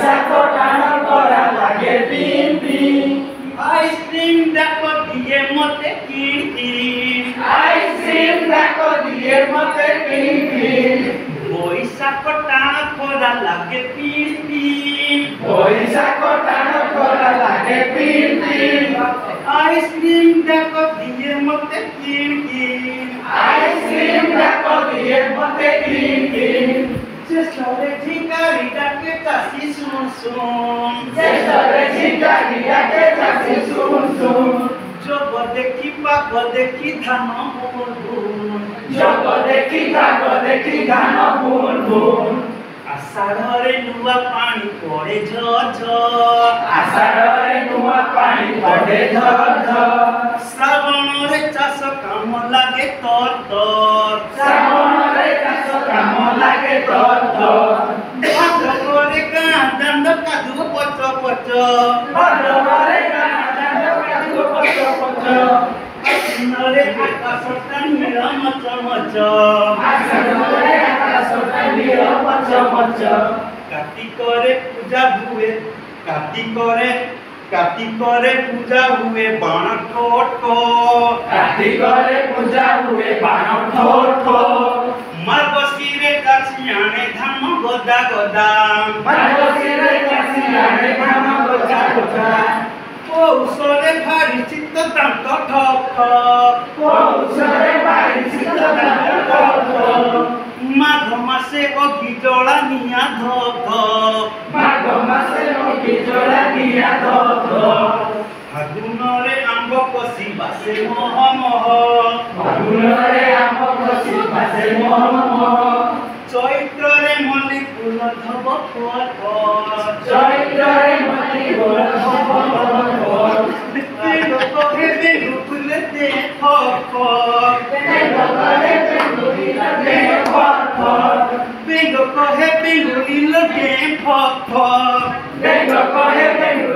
বৈশাখ টান করা লাগে পিন পিন আইসক্রিম দেখো দিয়ে মতে কিন কিন আইসক্রিম দেখো দিয়ে মতে পিন পিন বৈশাখ টান করা লাগে পিন পিন বৈশাখ টান করা লাগে পিন পিন আইসক্রিম দেখো দিয়ে মতে কিন কিন আইসক্রিম দেখো দিয়ে মতে পিন পিন চেষ্টারে ঝিকারিটাকে চাষি শুন শুন চেষ্টারে ঝিকারিটাকে চাষি শুন শুন যোগ দেখি পাগ দেখি ধান বুন বুন যোগ দেখি ভাগ দেখি ধান বুন বুন আষাঢ়রে নূয়া পানি পড়ে ঝর ঝর আষাঢ়রে নূয়া পানি পড়ে ঝর ঝর শ্রাবণরে চাষ কাম লাগে তর তর শ্রাবণরে চাষ কাম লাগে তর তর ভাদ্ররে গাঁ দাণ্ড কাদুଅ পচ পচ ভাদ্ররে গাঁ দাণ্ড কাদুଅ পচ পচ আশ্বিনরে আকাশটা নীଳ মচ মচ আষাঢ়রে আকাশটা নীଳ মচ মচ কার্তিকরে পূজা হুয়ে কার্তিকরে পূজা হুয়ে বাণ ঠোঁট ঠোঁট কার্তিকরে পূজা হুয়ে বাণ ঠোঁট ঠোঁট মার্গশিরে কাশি আনে ধাম গদা গদা মার্গশিরে কাশি আনে ধাম গদা গদা পৌষরে ভারি চিত্ত দান্ত ঠক ঠক পৌষরে ভারি চিত্ত দান্ত ঠক ঠক মাঘ মাসে অগ্নি জলা নিয়া ধক ধক মাঘ মাসে অগ্নি জলা নিয়া ধক ধক ফাগুনরে আম্ব কষি বাসে মহ মহ ফাগুনরে আম্ব কষি বাসে মহ মহ চৈত্রে মল্লি ফুল ধব ফল ফল চৈত্রে মল্লি ফুল ধব ফল লোকে বেলু ফুলে দে ফক ফক বেঙ্গ কহে বেলু নীল দে ফক ফক বেঙ্গ কহে বেলু